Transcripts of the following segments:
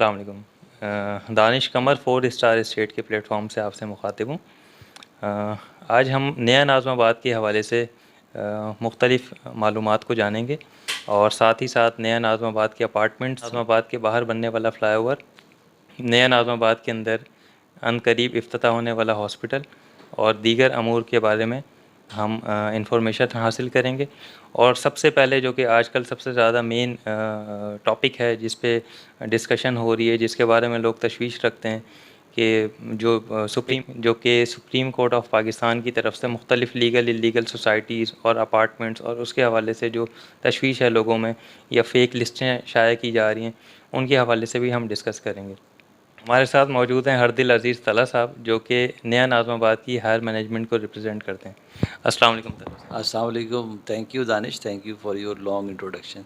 अस्सलाम वालेकुम। दानिश कमर 4 star state के प्लेटफॉर्म से आपसे मुखातिब हूँ। आज हम नया नाज़माबाद के हवाले से मुख्तलिफ़ मालूमात को जानेंगे और साथ ही साथ नया नाज़माबाद के अपार्टमेंट्स, नाज़माबाद के बाहर बनने वाला फ़्लाईओवर, नया नाज़माबाद के अंदर अनकरीब इफ्तिताह होने वाला हॉस्पिटल और दीगर अमूर के बारे में हम इंफॉर्मेशन हासिल करेंगे। और सबसे पहले जो कि आजकल सबसे ज़्यादा मेन टॉपिक है जिस पे डिस्कशन हो रही है, जिसके बारे में लोग तशवीश रखते हैं कि सुप्रीम कोर्ट ऑफ पाकिस्तान की तरफ से मुख्तलिफ़ लीगल इलीगल सोसाइटीज़ और अपार्टमेंट्स और उसके हवाले से जो तशवीश है लोगों में या फ़ेक लिस्टें शाया की जा रही हैं, उनके हवाले से भी हम डिस्कस करेंगे। हमारे साथ मौजूद हैं हरदिल अज़ीज़ तला साहब, जो कि नया नाज़माबाद की हायर मैनेजमेंट को रिप्रेजेंट करते हैं। अस्सलाम वालेकुम तला साहब। अस्सलाम वालेकुम। Thank you Danish, thank you for your long introduction.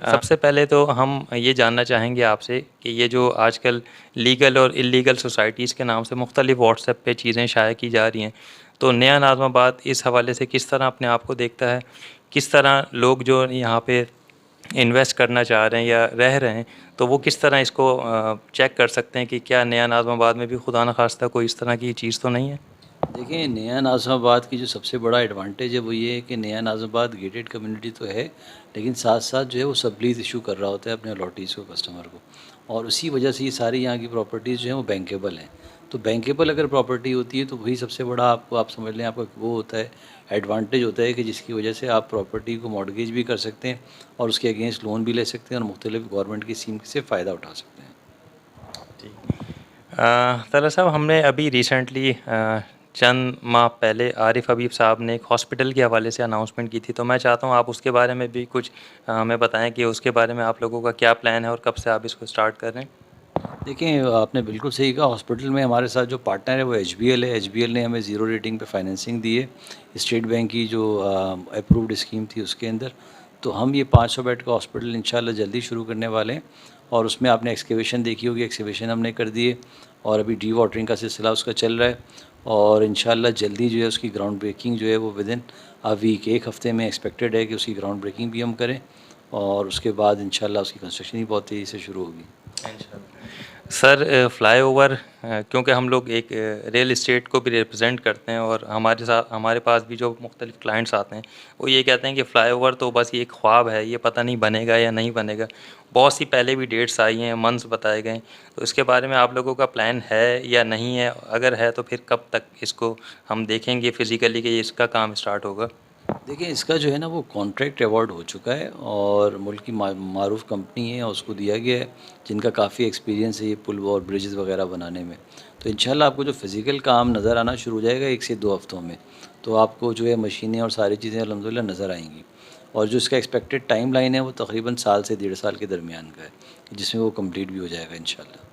सबसे पहले तो हम ये जानना चाहेंगे आपसे कि ये जो आजकल लीगल और इलीगल सोसाइटीज़ के नाम से मुख्तलिफ़ व्हाट्सएप पे चीज़ें शाया की जा रही हैं, तो नया नाज़माबाद इस हवाले से किस तरह अपने आप को देखता है? किस तरह लोग जो यहाँ पे इन्वेस्ट करना चाह रहे हैं या रह रहे हैं, तो वो किस तरह इसको चेक कर सकते हैं कि क्या नया नाज़माबाद में भी खुदा न खास्ता कोई इस तरह की चीज़ तो नहीं है? देखिए, नया नाज़िमाबाद की जो सबसे बड़ा एडवांटेज है वो ये है कि नया नाज़िमाबाद गेटेड कम्युनिटी तो है, लेकिन साथ साथ जो है वो सबलीज़ इशू कर रहा होता है अपने अलॉटीज़ को, कस्टमर को। और उसी वजह से ये सारी यहाँ की प्रॉपर्टीज़ जो हैं वो बैंकेबल हैं। तो बैंकेबल अगर प्रॉपर्टी होती है तो वही सबसे बड़ा आपको, आप समझ लें, आपका वो होता है, एडवांटेज होता है कि जिसकी वजह से आप प्रॉपर्टी को मॉर्टगेज भी कर सकते हैं और उसके अगेंस्ट लोन भी ले सकते हैं और मुख्तलिफ गवर्नमेंट की स्कीम से फ़ायदा उठा सकते हैं। तला साहब, हमने अभी रिसेंटली चंद माह पहले आरिफ हबीब साहब ने एक हॉस्पिटल के हवाले से अनाउंसमेंट की थी, तो मैं चाहता हूँ आप उसके बारे में भी कुछ हमें बताएं कि उसके बारे में आप लोगों का क्या प्लान है और कब से आप इसको स्टार्ट कर रहे हैं। देखिए, आपने बिल्कुल सही कहा। हॉस्पिटल में हमारे साथ जो पार्टनर है वो एचबीएल है। एचबीएल ने हमें ज़ीरो रेटिंग पे फाइनेंसिंग दी है, स्टेट बैंक की जो अप्रूव्ड स्कीम थी उसके अंदर। तो हम ये 500 बेड का हॉस्पिटल इंशाल्लाह जल्दी शुरू करने वाले हैं और उसमें आपने एक्सकेवेशन देखी होगी, एक्सकेवेशन हमने कर दी है और अभी डी वाटरिंग का सिलसिला उसका चल रहा है और इंशाल्लाह जल्दी जो है उसकी ग्राउंड ब्रेकिंग जो है वो विदिन अ वीक, 1 हफ़्ते में एक्सपेक्टेड है कि उसकी ग्राउंड ब्रेकिंग भी हम करें और उसके बाद इंशाल्लाह उसकी कंस्ट्रक्शन ही बहुत तेज़ी से शुरू होगी। सर, फ्लाईओवर, क्योंकि हम लोग एक रियल इस्टेट को भी रिप्रेजेंट करते हैं और हमारे पास भी जो मुख्तलिफ क्लाइंट्स आते हैं, वो ये कहते हैं कि फ़्लाईओवर तो बस ये एक ख्वाब है, ये पता नहीं बनेगा या नहीं बनेगा। बहुत सी पहले भी डेट्स आई हैं, मंथ्स बताए गए हैं, तो इसके बारे में आप लोगों का प्लान है या नहीं है? अगर है तो फिर कब तक इसको हम देखेंगे फिज़िकली कि इसका काम स्टार्ट होगा? देखिए, इसका जो है ना वो कॉन्ट्रैक्ट अवार्ड हो चुका है और मुल्क की मारूफ़ कंपनी है, उसको दिया गया है, जिनका काफ़ी एक्सपीरियंस है ये पुल और ब्रिजेज़ वगैरह बनाने में। तो इंशाल्लाह आपको जो फ़िज़िकल काम नज़र आना शुरू हो जाएगा 1 से 2 हफ़्तों में। तो आपको जो है मशीनें और सारी चीज़ें अल्हम्दुलिल्लाह नज़र आएँगी और जो इसका एक्सपेक्टेड टाइम लाइन है वो तकरीबन साल से 1.5 साल के दरमियान का है, जिसमें वो कंप्लीट भी हो जाएगा इंशाल्लाह।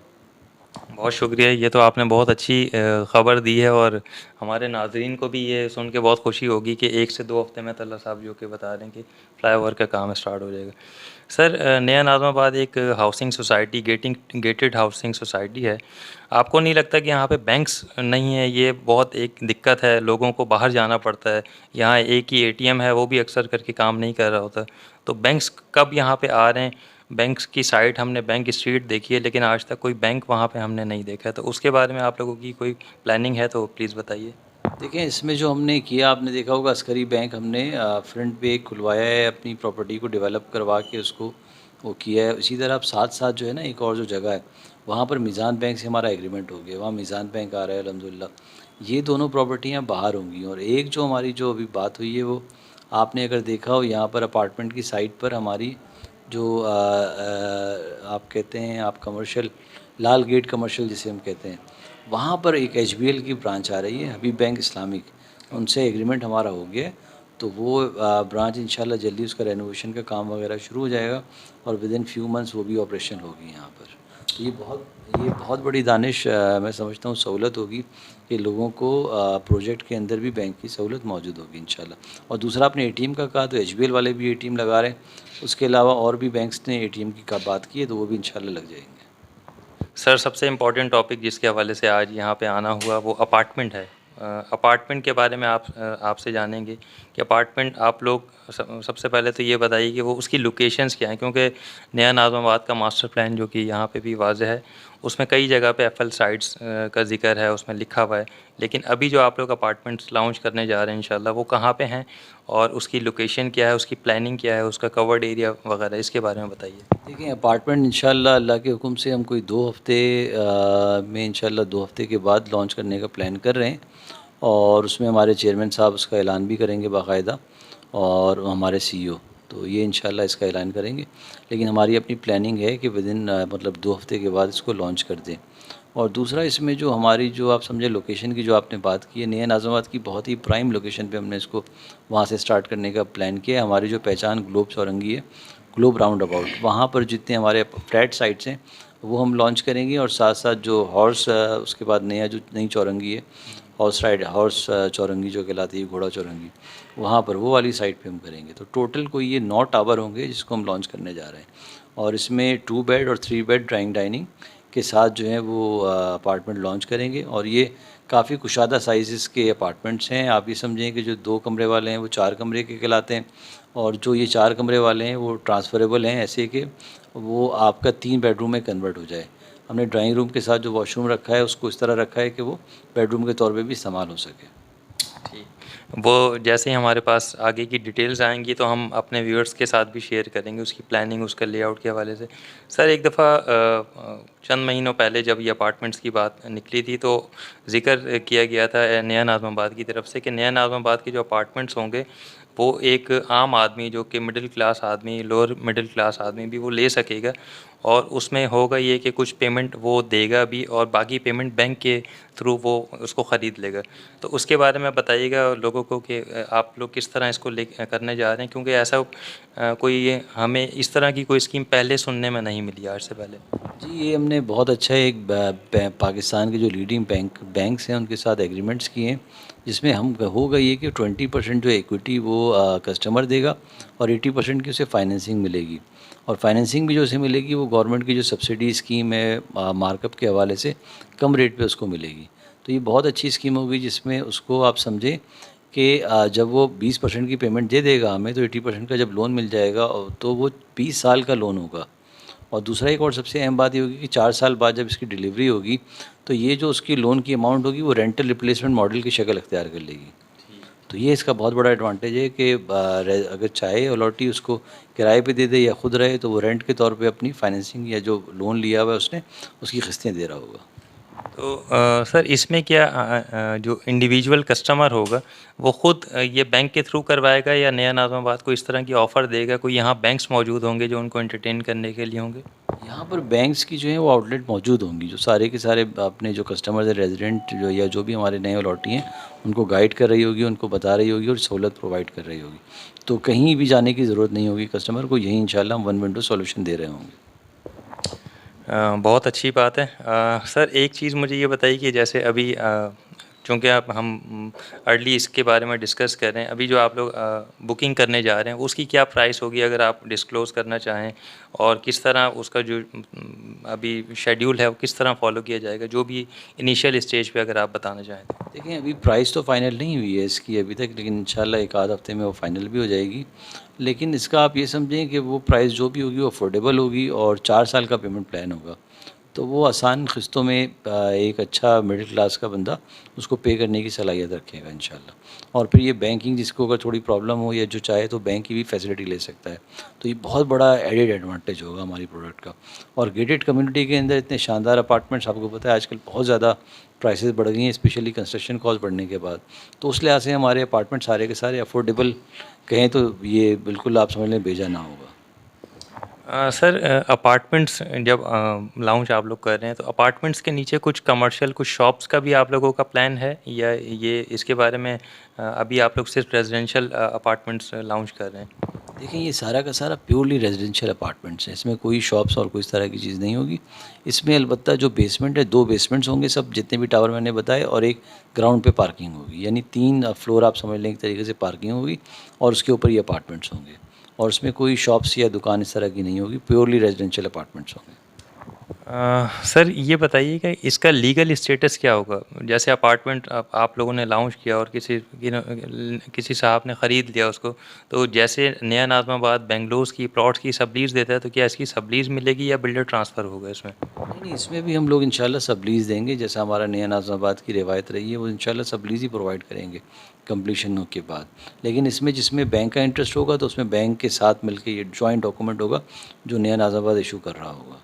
बहुत शुक्रिया, ये तो आपने बहुत अच्छी ख़बर दी है और हमारे नाज़रीन को भी ये सुन के बहुत खुशी होगी कि 1 से 2 हफ़्ते में तल्ला साहब जो कि बता रहे हैं कि फ्लाईओवर का काम स्टार्ट हो जाएगा। सर, नया नाज़माबाद एक housing society, gated housing society है। आपको नहीं लगता कि यहाँ पे बैंक्स नहीं है? ये बहुत एक दिक्कत है, लोगों को बाहर जाना पड़ता है। यहाँ एक ही एटीएम है, वो भी अक्सर करके काम नहीं कर रहा होता। तो बैंक्स कब यहाँ पे आ रहे हैं? बैंक्स की साइट हमने बैंक स्ट्रीट देखी है, लेकिन आज तक कोई बैंक वहाँ पे हमने नहीं देखा है। तो उसके बारे में आप लोगों की कोई प्लानिंग है तो प्लीज़ बताइए। देखिए, इसमें जो हमने किया, आपने देखा होगा अस्करी बैंक हमने फ्रंट पे एक खुलवाया है, अपनी प्रॉपर्टी को डेवलप करवा के उसको वो किया है। इसी तरह अब साथ-साथ जो है ना एक और जो जगह है, वहाँ पर मीज़ान बैंक से हमारा एग्रीमेंट हो गया, वहाँ मीज़ान बैंक आ रहा है अल्हम्दुलिल्लाह। ये दोनों प्रॉपर्टियाँ बाहर होंगी और एक जो हमारी जो अभी बात हुई है वो आपने अगर देखा हो, यहाँ पर अपार्टमेंट की साइट पर हमारी जो आप कहते हैं, आप कमर्शियल, लाल गेट कमर्शियल जिसे हम कहते हैं, वहाँ पर एक एचबीएल की ब्रांच आ रही है, हबीब बैंक इस्लामिक, उनसे एग्रीमेंट हमारा हो गया है। तो वो ब्रांच इंशाल्लाह जल्दी उसका रेनोवेशन का काम वगैरह शुरू हो जाएगा और विदिन फ्यू मंथ्स वो भी ऑपरेशन होगी यहाँ पर। तो ये बहुत बड़ी दानिश, मैं समझता हूँ सहूलत होगी कि लोगों को प्रोजेक्ट के अंदर भी बैंक की सहूलत मौजूद होगी इंशाल्लाह। और दूसरा आपने एटीएम का कहा, तो एचबीएल वाले भी एटीएम लगा रहे हैं। उसके अलावा और भी बैंक्स ने एटीएम की का बात की है, तो वो भी इंशाल्लाह लग जाएंगे। सर, सबसे इम्पोर्टेंट टॉपिक जिसके हवाले से आज यहाँ पे आना हुआ वो अपार्टमेंट है। अपार्टमेंट के बारे में आपसे जानेंगे कि अपार्टमेंट आप लोग सबसे पहले तो ये बताइए कि वो उसकी लोकेशंस क्या हैं, क्योंकि नया नाज़िमाबाद का मास्टर प्लान जो कि यहाँ पे भी वाज़ेह है, उसमें कई जगह पे एफएल साइट्स का ज़िक्र है, उसमें लिखा हुआ है। लेकिन अभी जो आप लोग अपार्टमेंट्स लॉन्च करने जा रहे हैं इंशाल्लाह, वो कहाँ पे हैं और उसकी लोकेशन क्या है, उसकी प्लानिंग क्या है, उसका कवर्ड एरिया वगैरह, इसके बारे में बताइए। देखिए अपार्टमेंट इंशाल्लाह अल्लाह के हुक्म से हम कोई 2 हफ़्ते में इंशाल्लाह 2 हफ़्ते के बाद लॉन्च करने का प्लान कर रहे हैं और उसमें हमारे चेयरमैन साहब उसका ऐलान भी करेंगे बाकायदा और हमारे सीईओ, तो ये इंशाल्लाह इसका ऐलान करेंगे। लेकिन हमारी अपनी प्लानिंग है कि विदिन मतलब 2 हफ़्ते के बाद इसको लॉन्च कर दें। और दूसरा इसमें जो हमारी जो आप समझे लोकेशन की जो आपने बात की है, नया नाज़िमाबाद की बहुत ही प्राइम लोकेशन पे हमने इसको वहाँ से स्टार्ट करने का प्लान किया है। हमारी जो पहचान ग्लोब चौरंगी है, ग्लोब राउंड अबाउट, वहाँ पर जितने हमारे फ्लैट साइट्स हैं वो हम लॉन्च करेंगे और साथ साथ जो हॉर्स उसके बाद नया जो नई चौरंगी है, हॉर्स चौरंगी जो कहलाती है, घोड़ा चौरंगी, वहाँ पर वो वाली साइट पे हम करेंगे। तो टोटल कोई ये 9 टावर होंगे जिसको हम लॉन्च करने जा रहे हैं और इसमें 2 बेड और 3 बेड ड्राइंग डाइनिंग के साथ जो है वो अपार्टमेंट लॉन्च करेंगे। और ये काफ़ी कुशादा साइज़ के अपार्टमेंट्स हैं। आप ये समझें कि जो 2 कमरे वाले हैं वो 4 कमरे के कहलाते हैं और जो ये 4 कमरे वाले हैं वो ट्रांसफ़रेबल हैं, ऐसे कि वो आपका 3 बेडरूम में कन्वर्ट हो जाए। हमने ड्राइंग रूम के साथ जो वॉशरूम रखा है उसको इस तरह रखा है कि वो बेडरूम के तौर पे भी इस्तेमाल हो सके। ठीक, वो जैसे ही हमारे पास आगे की डिटेल्स आएँगी तो हम अपने व्यूअर्स के साथ भी शेयर करेंगे उसकी प्लानिंग, उसका लेआउट के हवाले से। सर एक दफ़ा चंद महीनों पहले जब ये अपार्टमेंट्स की बात निकली थी तो ज़िक्र किया गया था नया नाज़िमाबाद की तरफ से कि नया नाज़िमाबाद के जो अपार्टमेंट्स होंगे वो एक आम आदमी जो कि मिडिल क्लास आदमी, लोअर मिडिल क्लास आदमी भी वो ले सकेगा और उसमें होगा ये कि कुछ पेमेंट वो देगा भी और बाकी पेमेंट बैंक के थ्रू वो उसको ख़रीद लेगा। तो उसके बारे में बताइएगा लोगों को कि आप लोग किस तरह इसको ले करने जा रहे हैं, क्योंकि ऐसा कोई ये हमें इस तरह की कोई स्कीम पहले सुनने में नहीं मिली आज से पहले। जी, ये हमने बहुत अच्छा एक पाकिस्तान के जो लीडिंग बैंक्स हैं उनके साथ एग्रीमेंट्स किए हैं, जिसमें हम होगा ये कि 20% जो इक्विटी वो कस्टमर देगा और 80% की उसे फाइनेंसिंग मिलेगी। और फाइनेंसिंग भी जो उसे मिलेगी वो गवर्नमेंट की जो सब्सिडी स्कीम है मार्कअप के हवाले से कम रेट पे उसको मिलेगी। तो ये बहुत अच्छी स्कीम होगी जिसमें उसको आप समझें कि जब वो 20% की पेमेंट दे देगा हमें तो 80% का जब लोन मिल जाएगा तो वो 20 साल का लोन होगा। और दूसरा एक और सबसे अहम बात ये होगी कि 4 साल बाद जब इसकी डिलीवरी होगी तो ये जो उसकी लोन की अमाउंट होगी वो रेंटल रिप्लेसमेंट मॉडल की शक्ल अख्तियार कर लेगी। तो ये इसका बहुत बड़ा एडवांटेज है कि अगर चाहे अलॉटी उसको किराए पे दे दे या खुद रहे तो वो रेंट के तौर पे अपनी फाइनेंसिंग या जो लोन लिया हुआ है उसने उसकी किस्तें दे रहा होगा। तो सर इसमें क्या जो इंडिविजुअल कस्टमर होगा वो ख़ुद ये बैंक के थ्रू करवाएगा या नया नाज़िमाबाद को इस तरह की ऑफ़र देगा? कोई यहाँ बैंक्स मौजूद होंगे जो उनको एंटरटेन करने के लिए होंगे? यहाँ पर बैंक्स की जो है वो आउटलेट मौजूद होंगी, जो सारे के सारे अपने जो कस्टमर्स हैं, रेजिडेंट जो या जो भी हमारे नए अलॉटी हैं, उनको गाइड कर रही होगी, उनको बता रही होगी और सहूलत प्रोवाइड कर रही होगी। तो कहीं भी जाने की ज़रूरत नहीं होगी कस्टमर को, यहीं इंशाल्लाह हम वन विंडो सॉल्यूशन दे रहे होंगे। बहुत अच्छी बात है। सर एक चीज़ मुझे ये बताइए कि जैसे अभी चूँकि आप हम अर्ली इसके बारे में डिस्कस कर रहे हैं, अभी जो आप लोग बुकिंग करने जा रहे हैं उसकी क्या प्राइस होगी अगर आप डिस्क्लोज़ करना चाहें? और किस तरह उसका जो अभी शेड्यूल है वो किस तरह फ़ॉलो किया जाएगा? जो भी इनिशियल स्टेज पे अगर आप बताना चाहें तो। देखिए अभी प्राइस तो फ़ाइनल नहीं हुई है इसकी अभी तक, लेकिन इंशाल्लाह एक आध हफ्ते में वो फ़ाइनल भी हो जाएगी। लेकिन इसका आप ये समझें कि वो प्राइस जो भी होगी वो अफोर्डेबल होगी और 4 साल का पेमेंट प्लान होगा। तो वो आसान किस्तों में एक अच्छा मिडिल क्लास का बंदा उसको पे करने की सलाहियत रखेगा इंशाल्लाह। और फिर ये बैंकिंग जिसको अगर थोड़ी प्रॉब्लम हो या जो चाहे तो बैंक की भी फैसिलिटी ले सकता है। तो ये बहुत बड़ा एडेड एडवांटेज होगा हमारी प्रोडक्ट का। और गेटेड कम्युनिटी के अंदर इतने शानदार अपार्टमेंट्स, आपको पता है आजकल बहुत ज़्यादा प्राइसेस बढ़ गई हैं, स्पेशली कंस्ट्रक्शन कॉस्ट बढ़ने के बाद। तो उस लिहाज से हमारे अपार्टमेंट सारे के सारे अफोर्डेबल कहें तो ये बिल्कुल आप समझ लें बेजा ना होगा। सर अपार्टमेंट्स जब लॉन्च आप लोग कर रहे हैं तो अपार्टमेंट्स के नीचे कुछ कमर्शियल कुछ शॉप्स का भी आप लोगों का प्लान है या ये इसके बारे में अभी आप लोग सिर्फ रेजिडेंशियल अपार्टमेंट्स लॉन्च कर रहे हैं? देखिए ये सारा का सारा प्योरली रेजिडेंशियल अपार्टमेंट्स हैं, इसमें कोई शॉप्स और कोई इस तरह की चीज़ नहीं होगी। इसमें अलबत्ता जो बेसमेंट है, 2 बेसमेंट्स होंगे सब जितने भी टावर मैंने बताए और एक ग्राउंड पे पार्किंग होगी, यानी 3 फ्लोर आप समझ लें एक तरीके से पार्किंग होगी और उसके ऊपर ये अपार्टमेंट्स होंगे। और उसमें कोई शॉप्स या दुकान इस तरह की नहीं होगी, प्योरली रेजिडेंशियल अपार्टमेंट्स होंगे। सर ये बताइए कि इसका लीगल स्टेटस क्या होगा? जैसे अपार्टमेंट आप लोगों ने लॉन्च किया और किसी साहब ने ख़रीद लिया उसको, तो जैसे नया नाज़िमाबाद बेंगलुरु की प्लॉट्स की सबलीज़ देता है, तो क्या इसकी सबलीज़ मिलेगी या बिल्डर ट्रांसफ़र होगा इसमें? नहीं, नहीं, इसमें भी हम लोग इंशाल्लाह सबलीज़ देंगे, जैसा हमारा नया नाज़िमाबाद की रिवायत रही है, वो इंशाल्लाह सबलीज़ ही प्रोवाइड करेंगे कंप्लीशन के बाद। लेकिन इसमें जिसमें बैंक का इंटरेस्ट होगा, तो उसमें बैंक के साथ मिलके ये जॉइंट डॉक्यूमेंट होगा, जो नया नाज़िमाबाद इशू कर रहा होगा।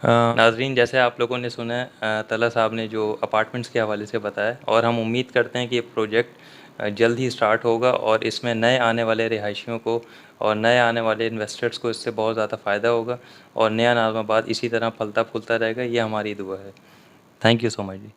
नाज़रीन, जैसे आप लोगों ने सुना है तला साहब ने जो अपार्टमेंट्स के हवाले से बताया, और हम उम्मीद करते हैं कि ये प्रोजेक्ट जल्द ही स्टार्ट होगा और इसमें नए आने वाले रिहायशियों को और नए आने वाले इन्वेस्टर्स को इससे बहुत ज़्यादा फ़ायदा होगा और नया नाज़िमाबाद इसी तरह फलता फूलता रहेगा। ये हमारी दुआ है। Thank you so much ji.